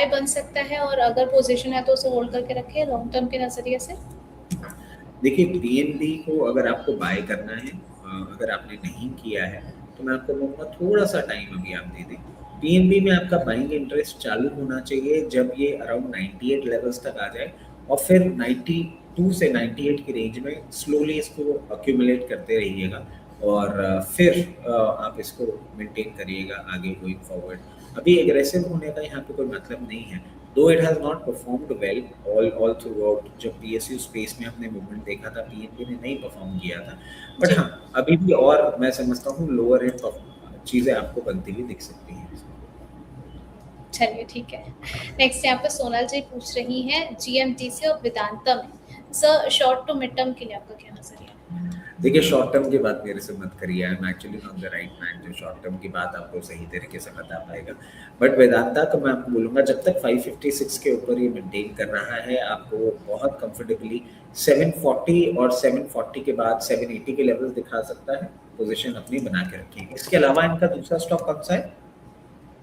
बन सकता है, और अगर पोजीशन है तो उसे होल्ड करके रखें लॉन्ग टर्म के नजरिए से? देखिए पीएनबी को अगर आपको बाय करना है, अगर आपने नहीं किया है तो मैं आपको बोलूँगा थोड़ा सा टाइम अभी आप दे दें। पीएनबी में आपका बाइंग इंटरेस्ट चालू होना चाहिए जब ये अराउंड 98 लेवल्स तक आ जाए, और फिर 92 से 98 की रेंज में स्लोली इसको अक्यूमुलेट करते रहिएगा, और फिर आप इसको मेंटेन करिएगा आगे गोइंग फॉरवर्ड। अभी एग्रेसिव होने का यहाँ पे कोई मतलब नहीं है। दो it has not performed well all through out, जब पीएसयू स्पेस में हमने मूवमेंट देखा था पीएनबी ने नहीं परफॉर्म किया था, बट जी, हाँ अभी भी और मैं समझता हूँ लोअर एंड चीज़ें आपको बनती हुई दिख सकती हैं। चलिए ठीक है। नेक्स्ट यहाँ पे सोनल जी पूछ रही हैं जीएमटीसी और वेदांता में sir short to mid term के लिए आपका क्या नजरिया है? देखिए शॉर्ट टर्म की बात मेरे से मत करिए, I am actually not the right man जो शॉर्ट टर्म की बात आपको सही तरीके से बता पाएगा। बट वेदांता तो मैं आपको बोलूँगा जब तक 556 के ऊपर ये मेंटेन कर रहा है आपको बहुत कंफर्टेबली 740 और 740 के बाद 780 के लेवल दिखा सकता है। पोजीशन अपनी बना के रखिए। इसके अलावा इनका दूसरा स्टॉक कौन सा है?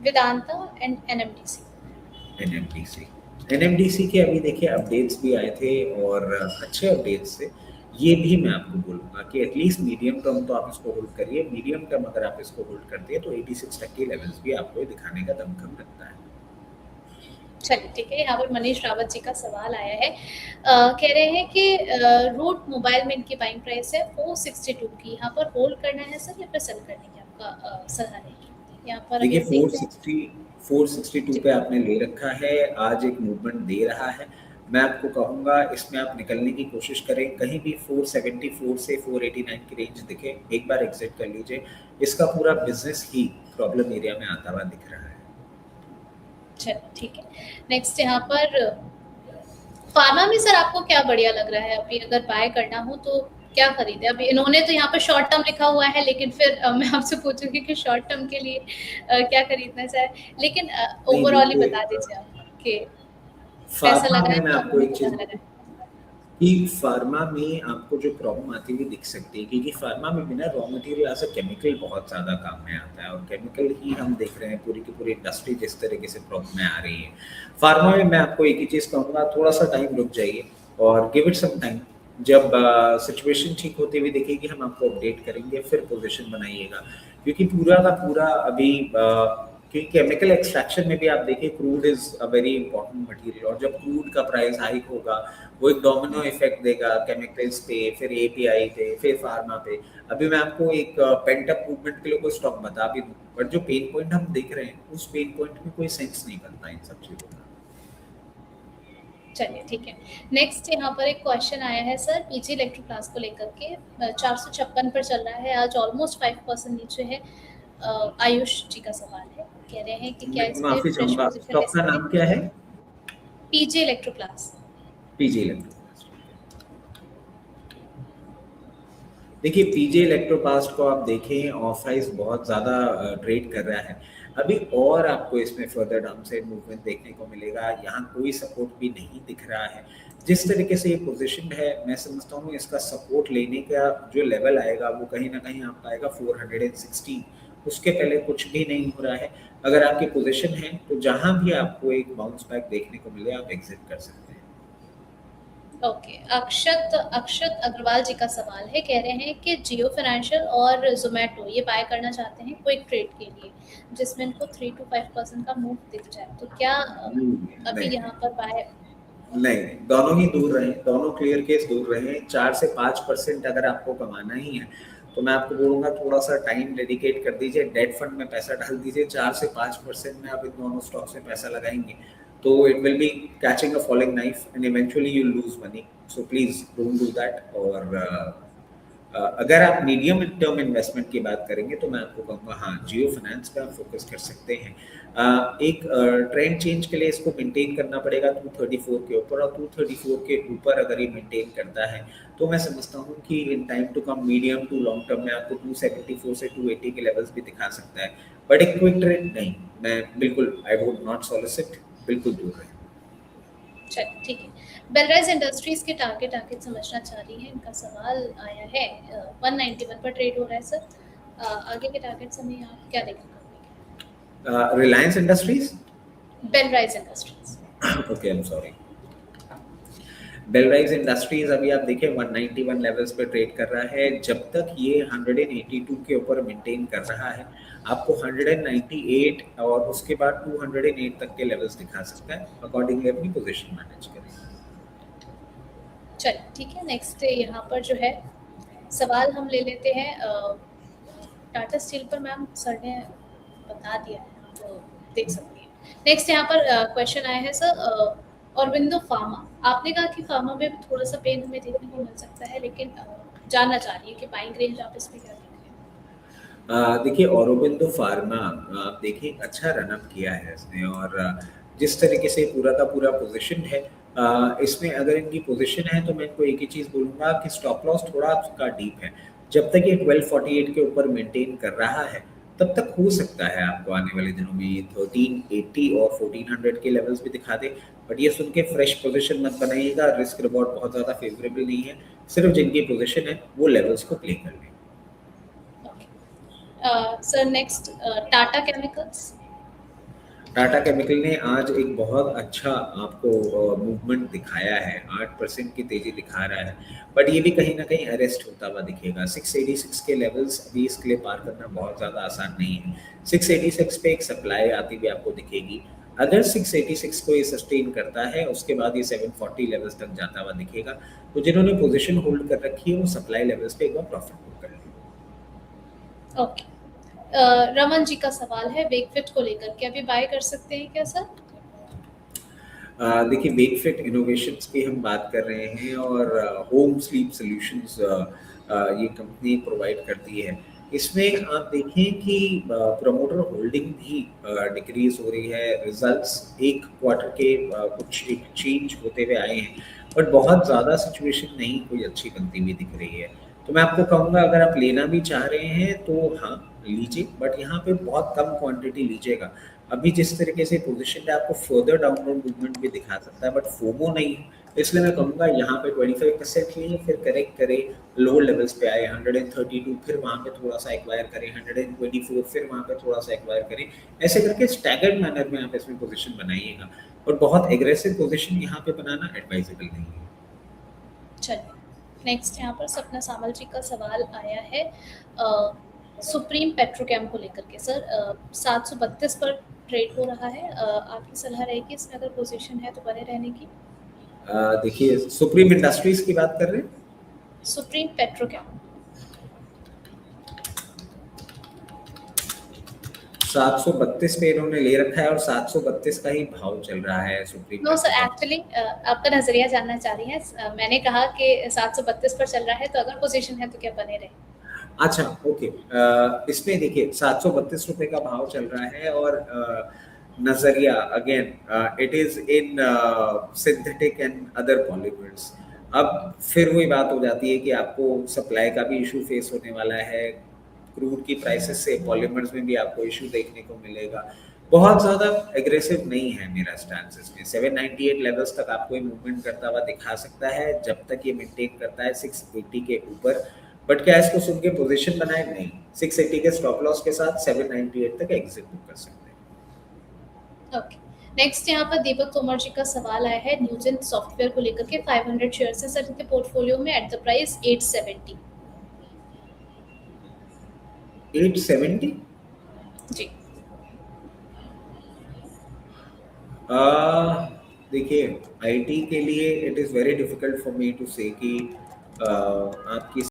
Vedanta and NMDC. NMDC. NMDC के अभी देखिए अपडेट्स भी आए थे और अच्छे अपडेट्स थे। ये भी मैं आपको बोलूँगा कि एटलीस्ट मीडियम टर्म तो आप इसको होल्ड करिए। मीडियम टर्म अगर आप इसको होल्ड करते हैं तो 86 तक के लेवल्स भी आपको दिखाने का दमखम रखता है। चलिए ठीक है। यहाँ पर मनीष रावत जी का सवाल आया है, कह रहे हैं कि रूट मोबाइल में इनकी बाइंग प्राइस है 462 की, यहाँ पर होल्ड करना है सर या फिर सेल करने की आपका सलाह रहेगी? यहाँ पर देखिए अगर देखते हैं 462 जी, पे आपने ले रखा है, आज एक मूवमेंट दे रहा है। मैं आपको कहूँगा इसमें आप निकलने की कोशिश करें, कहीं भी 474 से 489 की रेंज दिखे एक बार एग्जिट कर लीजिए। इसका पूरा बिजनेस ही प्रॉब्लम एरिया में आता हुआ दिख रहा है। चलिए ठीक है। नेक्स्ट यहाँ पर फार्मा में सर आपको क्या बढ़िया लग रहा है अभी, अगर बाय करना हो तो क्या खरीदे? अभी इन्होंने तो यहाँ पर शॉर्ट टर्म लिखा हुआ है, लेकिन फिर मैं आपसे पूछूंगी कि शॉर्ट टर्म के लिए क्या खरीदना चाहे, लेकिन नहीं ओवरऑल ही देखिए बता दीजिए आप कि पैसा फार्मा लगाए में मैं तो आपको अभी एक चीज़ कितना लगाए? कि फार्मा में आपको जो प्रॉब्लम आती हुई दिख सकती है, क्योंकि फार्मा में भी ना raw material as a chemical बहुत ज़्यादा काम में आता है, और केमिकल ही हम देख रहे हैं पूरी की पूरी इंडस्ट्री जिस तरीके से प्रॉब्लम में आ रही है। फार्मा में मैं आपको एक ही चीज़ कहूँगा, थोड़ा सा टाइम रुक जाइए और गिव इट सम टाइम। जब सिचुएशन ठीक होती हुई दिखेगी हम आपको अपडेट करेंगे, फिर पोजीशन बनाइएगा। क्योंकि पूरा का पूरा अभी कि केमिकल एक्सट्रैक्शन में भी आप देखिए crude is a very important material, और जब क्रूड का प्राइस हाइक होगा वो एक डोमिनो इफेक्ट देगा केमिकल्स पे, फिर एपीआई पे, फिर फार्मा पे। अभी मैं आपको एक पेंट अप मूवमेंट के लिए कोई स्टॉक बता भी दूं, बट जो पेन पॉइंट हम देख रहे हैं उस पेन पॉइंट में कोई सेंस नहीं बनता इन सब चीज़ों का। चलिए ठीक है। नेक्स्ट यहाँ पर एक क्वेश्चन आया है सर पीजी इलेक्ट्रो क्लास को लेकर के, 456 पर चल रहा है, आज ऑलमोस्ट 5% नीचे है। आयुष जी का सवाल है, कह रहे हैं कि क्या मैं इस पे माफ़ी फ्रेश चाहूँगा, पोजीशन ले स्टॉक का सकते नाम हैं? क्या है? PG electro class. PG electro. देखिए पीजे इलेक्ट्रोपास्ट को आप देखें ऑफ राइज बहुत ज़्यादा ट्रेड कर रहा है। अभी और आपको इसमें फर्दर डाउन साइड मूवमेंट देखने को मिलेगा। यहाँ कोई सपोर्ट भी नहीं दिख रहा है। जिस तरीके से ये पोजीशन है मैं समझता हूँ इसका सपोर्ट लेने का जो लेवल आएगा वो कहीं ना कहीं आप पाएगा 416। उसके पहले कुछ भी नहीं हो रहा है। अगर आपकी पोजीशन है तो जहाँ भी आपको एक बाउंस बैक देखने को मिले आप एग्जिट कर सकते हैं। ओके, अक्षत अक्षत अग्रवाल जी का सवाल है, कह रहे हैं कि जियो फाइनेंशियल और जोमेटो ये बाय करना चाहते हैं क्विक ट्रेड के लिए, जिसमें इनको 3 to 5% का मूव दिख जाए, तो क्या अभी नहीं यहाँ पर बाय? नहीं, दोनों ही दूर रहें, दोनों क्लियर केस दूर रहें। 4 से 5% अगर आपको कमाना ही है, तो मैं आपको बोलूँगा थोड़ा-सा टाइम डेडिकेट कर दीजिए, डेट फंड में पैसा डाल दीजिए। 4 से 5% में आप इन दोनों स्टॉक्स में पैसा लगाएँगे, तो it will be catching a falling knife and eventually you will lose money. So please don't do that. और अगर आप मीडियम टर्म इन्वेस्टमेंट की बात करेंगे तो मैं आपको कहूँगा हाँ, जियो फाइनेंस पे आप फोकस कर सकते हैं। एक ट्रेंड चेंज के लिए इसको मेंटेन करना पड़ेगा 234 के ऊपर, और 234 के ऊपर अगर ये मेंटेन करता है तो मैं समझता हूँ कि in time to come medium to long term में आपको 274 से 280 के लेवल्स भी दिखा सकता है। बट एक क्विक ट्रेंड नहीं, मैं बिल्कुल आई वुड नॉट सॉलिसिट, बिल्कुल दूर रहें। चलिए ठीक है। बेलराइज इंडस्ट्रीज के टारगेट आगे समझना चाह रही है, इनका सवाल आया है। 191 पर ट्रेड हो रहा है सर, आगे के टारगेट्स हमें आप क्या देखने को मिलेंगे? Reliance industries Belrise industries. Okay, I am sorry. Belrise industries अभी आप देखिए 191 लेवल्स पे ट्रेड कर रहा है। जब तक ये 182 के ऊपर मेंटेन कर रहा है, आपको 198 और उसके बाद 208 तक के लेवल्स दिखा सकता है। अकॉर्डिंगली अपनी पोजीशन मैनेज करें। चलिए ठीक है, नेक्स्ट यहाँ पर जो है सवाल हम ले लेते हैं टाटा स्टील पर। मैम सर ने बता दिया है तो देख सकती हैं। नेक्स्ट यहाँ पर क्वेश्चन आया है सर, औरबिंदो फार्मा। आपने कहा कि फार्मा में थोड़ा सा पेन हमें देखने को मिल सकता है, लेकिन जानना चाह रही है कि बाइंग रेंज आप इसमें क्या देख रहे हैं। देखिए औरोबिंदो फार्मा आप देखिए अच्छा रनअप किया है इसने, और जिस तरीके से पूरा का पूरा पोजीशन है इसमें, अगर इनकी पोजीशन है तो मैं इनको एक ही चीज़ बोलूँगा कि स्टॉप लॉस थोड़ा उसका डीप है। जब तक ये 1248 के ऊपर मेंटेन कर रहा है तब तक हो सकता है आपको आने वाले दिनों में ये 1380 और 1400 के लेवल्स भी दिखा दे। बट ये सुन के फ्रेश पोजीशन मत बनाइएगा, रिस्क रिवॉर्ड बहुत ज़्यादा फेवरेबल नहीं है। सिर्फ जिनकी पोजीशन है वो लेवल्स को प्ले कर लें। Sir next Tata chemicals. Tata chemical ने आज एक बहुत अच्छा आपको मूवमेंट दिखाया है, 8% की तेजी दिखा रहा है। बट ये भी कहीं ना कहीं अरेस्ट होता हुआ दिखेगा। 686 के लेवल्स अभी इसके लिए पार करना बहुत ज़्यादा आसान नहीं है। 686 पे एक सप्लाई आती हुई आपको दिखेगी। अगर 686 को ये सस्टेन करता है उसके बाद ये 740 लेवल्स तक जाता हुआ दिखेगा। तो जिन्होंने पोजीशन होल्ड कर रखी है वो सप्लाई लेवल्स पे एक बार प्रॉफिट बुक कर लें। ओके, रमन जी का सवाल है वेकफिट को लेकर के, अभी बाय कर सकते हैं क्या सर? देखिए वेकफिट इनोवेशंस की हम बात कर रहे हैं, और होम स्लीप सॉल्यूशंस ये कंपनी प्रोवाइड करती है। इसमें आप देखें कि प्रमोटर होल्डिंग भी डिक्रीज हो रही है। रिजल्ट्स एक क्वार्टर के कुछ एक चेंज होते हुए आए हैं, बट बहुत ज़्यादा सिचुएशन नहीं कोई अच्छी बनती हुई दिख रही है। तो मैं आपको कहूँगा अगर आप लेना भी चाह रहे हैं तो हाँ लीजिए, बट यहाँ पे बहुत कम क्वांटिटी लीजिएगा। अभी जिस तरीके से पोजीशन है आपको फर्दर डाउनवर्ड मूवमेंट भी दिखा सकता है, बट फोमो नहीं है। इसलिए मैं कहूँगा यहाँ पे 25% लिए, फिर करेक्ट करे, लोअर लेवल्स पे आए 132, फिर वहाँ पे थोड़ा सा एक्वायर करें 124, फिर वहाँ पे थोड़ा सा एक्वायर करें। ऐसे करके स्टैगर्ड मैनर में आप इसमें पोजीशन बनाइएगा, और बहुत एग्रेसिव पोजीशन यहाँ पे बनाना एडवाइजेबल नहीं है। चलिए नेक्स्ट यहाँ पर सपना सामल जी का सवाल आया है सुप्रीम पेट्रोकेम को लेकर के। सर 732 पर ट्रेड हो रहा है, आपकी सलाह रहेगी इसमें अगर पोजीशन है तो बने रहने की? देखिए सुप्रीम इंडस्ट्रीज की बात कर रहे हैं, सुप्रीम पेट्रोकेम 732 पे इन्होंने ले रखा है और 732 का ही भाव चल रहा है सुप्रीम। नो सर, एक्चुअली आपका नजरिया जानना चाह रही हैं। मैंने कहा कि 732 पर चल रहा है तो अगर पोजीशन है तो क्या बने रहे? अच्छा ओके, इसमें देखिए 732 रुपए का भाव चल रहा है, और नजरिया again it is in synthetic and other polymers. अब फिर वही बात हो जाती है कि आपको सप्लाई का भी इशू फेस होने वाला है। क्रूड की प्राइसेस से पॉलीमर्स में भी आपको इशू देखने को मिलेगा। बहुत ज़्यादा एग्रेसिव नहीं है मेरा स्टैंस इसमें। 798 लेवल्स तक आपको ये मूवमेंट करता हुआ दिखा सकता है जब तक ये मेंटेन करता है 680 के ऊपर। बट क्या इसको सुन के पोजीशन बनाए? नहीं, 680 के स्टॉप लॉस के साथ 798 तक एग्जिट बुक कर सकते हैं। ओके, नेक्स्ट यहाँ पर दीपक तोमर जी का सवाल आया है न्यूजेन सॉफ्टवेयर को लेकर के। 500 शेयर्स है सर इनके पोर्टफोलियो में एट द प्राइस 870। 870 जी। देखिए आईटी के लिए it is very difficult for me to say कि आपकी